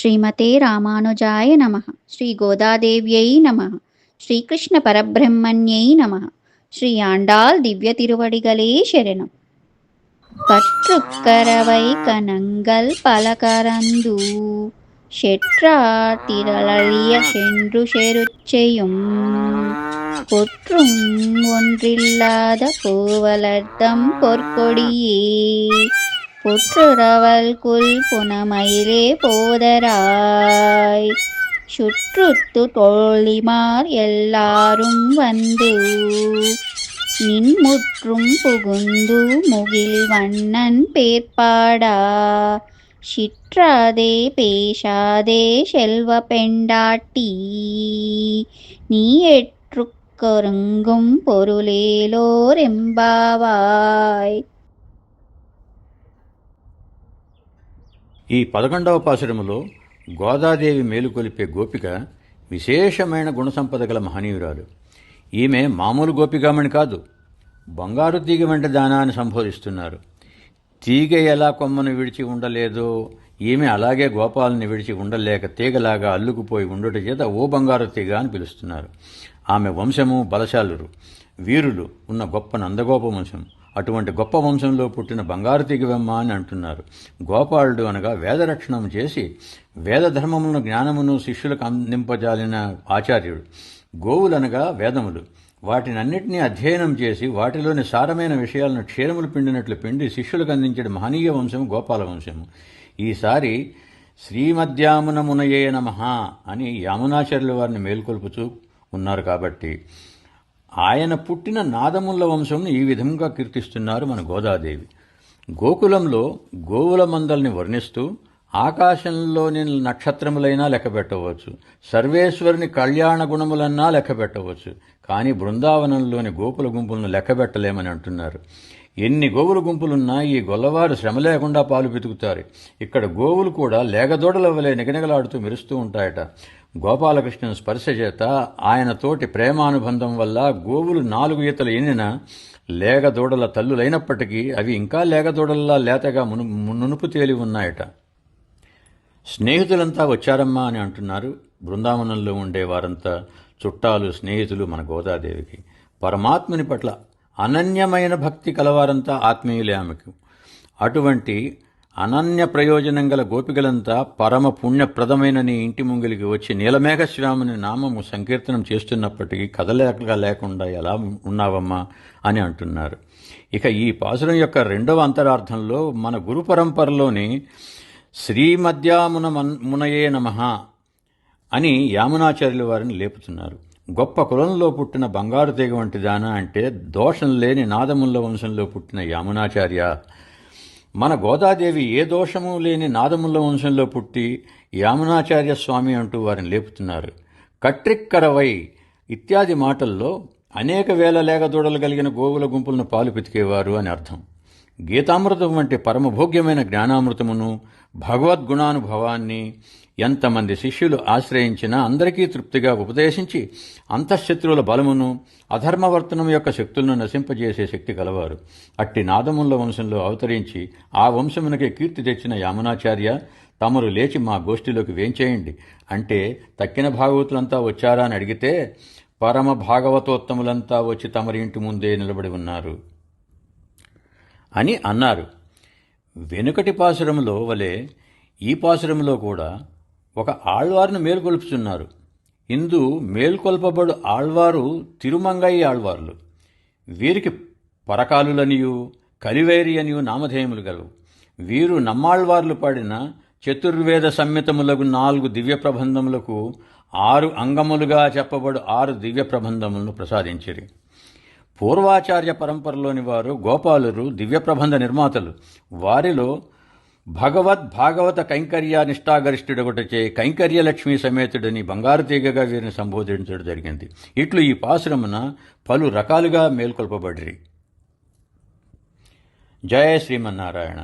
శ్రీమతే రామానుజాయ నమః. శ్రీ గోదాదేవ్యై నమః. శ్రీకృష్ణ పరబ్రహ్మణ్యై నమః. శ్రీ ఆండాల్ దివ్య తిరువడిగలే శరణం. கற்றுக்கரவை கனங்கள் பலகரந்து செற்றாட்டிரளிய சென்று செருச்செயும் பொற்றும் ஒன்றில்லாத பூவலர்த்தம் பொற்கொடியே புற்றுறவல் குல் புனமயிலே போதராய் சுற்றுத்து தோழிமார் எல்லாரும் வந்து நின்முற்றும் புகுந்து முகில் வண்ணன் பேர்பாடா சிற்றாதே பேசாதே செல்வ பெண்டாட்டி நீ எற்றுக்கொருங்கும் பொருளேலோர் ఎంబావాయ్. ఈ 11వ పాసురములో గోదాదేవి మేలుకొలిపే గోపిక విశేషమైన గుణసంపద గల మహనీయురాలు. ఈమె మామూలు గోపికామణి కాదు, బంగారు తీగ వెంట దానాన్ని సంబోధిస్తున్నారు. తీగ ఎలా కొమ్మను విడిచి ఉండలేదో ఈమె అలాగే గోపాలని విడిచి ఉండలేక తీగలాగా అల్లుకుపోయి ఉండుట చేత ఓ బంగారు తీగ అని పిలుస్తున్నారు. ఆమె వంశము బలశాలురు, వీరులు ఉన్న గొప్ప నందగోప వంశం. అటువంటి గొప్ప వంశంలో పుట్టిన బంగారు తీగవెమ్మ అని అంటున్నారు. గోపాలుడు అనగా వేదరక్షణము చేసి వేదధర్మములను జ్ఞానమును శిష్యులకు అందింపజాలిన ఆచార్యుడు. గోవులనగా వేదములు, వాటినన్నిటినీ అధ్యయనం చేసి వాటిలోని సారమైన విషయాలను క్షీరములు పిండినట్లు పిండి శిష్యులకు అందించే మహనీయ వంశము గోపాల వంశము. ఈసారి శ్రీమద్యామునమునయే నమః అని యామునాచార్యుల వారిని మేల్కొల్పుచూ ఉన్నారు. కాబట్టి ఆయన పుట్టిన నాదముల వంశంను ఈ విధంగా కీర్తిస్తున్నారు మన గోదాదేవి. గోకులంలో గోవుల మందల్ని వర్ణిస్తూ ఆకాశంలోని నక్షత్రములైనా లెక్కబెట్టవచ్చు, సర్వేశ్వరుని కళ్యాణ గుణములన్నా లెక్కబెట్టవచ్చు. కానీ బృందావనంలోని గోపుల గుంపులను లెక్కబెట్టలేమని అంటున్నారు. ఎన్ని గోవుల గుంపులున్నా ఈ గొల్లవారు శ్రమ లేకుండా పాలు పితుకుతారు. ఇక్కడ గోవులు కూడా లేగదోడల వలె నిగనిగలాడుతూ మెరుస్తూ ఉంటాయట. గోపాలకృష్ణుని స్పర్శ చేత ఆయన తోటి ప్రేమానుబంధం వల్ల గోవులు 4 ఈతలు ఎన్నిన లేగదోడల తల్లులైనప్పటికీ అవి ఇంకా లేగదోడల్లా లేతగా నునుపు తేలి ఉన్నాయట. స్నేహితులంతా వచ్చారమ్మా అని అంటున్నారు. బృందావనంలో ఉండే వారంతా చుట్టాలు, స్నేహితులు మన గోదాదేవికి. పరమాత్ముని పట్ల అనన్యమైన భక్తి కలవారంతా ఆత్మీయులే ఆమెకు. అటువంటి అనన్య ప్రయోజనం గల గోపికలంతా పరమ పుణ్యప్రదమైన నీ ఇంటి ముంగిలికి వచ్చి నీలమేఘశ్యాముని నామము సంకీర్తనం చేస్తున్నప్పటికీ కదలేక లేకుండా ఎలా ఉన్నావమ్మా అని అంటున్నారు. ఇక ఈ పాసురం యొక్క 2వ అంతరార్థంలో మన గురు పరంపరలోని శ్రీమద్యామునయే నమః అని యామునాచార్యుల వారిని లేపుతున్నారు. గొప్ప కులంలో పుట్టిన బంగారు తీగ వంటి దాన అంటే దోషం లేని నాదముల వంశంలో పుట్టిన యామునాచార్య. మన గోదాదేవి ఏ దోషము లేని నాదముల వంశంలో పుట్టి యామునాచార్య స్వామి అంటూ వారిని లేపుతున్నారు. కట్రిక్కరవై ఇత్యాది మాటల్లో అనేక వేల లేగదూడలు కలిగిన గోవుల గుంపులను పాలు పితికేవారు అని అర్థం. గీతామృతం వంటి పరమభోగ్యమైన జ్ఞానామృతమును, భగవద్గుణానుభవాన్ని ఎంతమంది శిష్యులు ఆశ్రయించినా అందరికీ తృప్తిగా ఉపదేశించి అంతఃశత్రువుల బలమును, అధర్మవర్తనం యొక్క శక్తులను నశింపజేసే శక్తి కలవారు. అట్టి నాదముల వంశంలో అవతరించి ఆ వంశమునకే కీర్తి తెచ్చిన యామునాచార్య, తమరు లేచి మా గోష్ఠిలోకి వేంచేయండి అంటే తక్కిన భాగవతులంతా వచ్చారా అని అడిగితే పరమ భాగవతోత్తములంతా వచ్చి తమరి ఇంటి ముందే నిలబడి ఉన్నారు అని అన్నారు. వెనుకటి పాసురములో వలె ఈ పాసురములో కూడా ఒక ఆళ్వారును మేల్కొల్పుతున్నారు. ఇందు మేల్కొల్పబడు ఆళ్వారు తిరుమంగయ్య ఆళ్వార్లు. వీరికి పరకాలులనియు కలివేరి అనియు నామధేయములు గలవు. వీరు నమ్మాళ్వార్లు పాడిన చతుర్వేద సంహితములకు 4 దివ్య ప్రబంధములకు 6 అంగములుగా చెప్పబడు 6 దివ్య ప్రబంధములను ప్రసాదించిరి. పూర్వాచార్య పరంపరలోని వారు గోపాలురు దివ్య ప్రబంధ నిర్మాతలు. వారిలో భాగవత కైంకర్య నిష్ఠాగరిష్ఠుడొకటచే కైంకర్యలక్ష్మీ సమేతుడని బంగారు తీగగా వీరిని సంబోధించడం జరిగింది. ఇట్లు ఈ పాసురమున పలు రకాలుగా మేల్కొల్పబడిరి. జయ శ్రీమన్నారాయణ.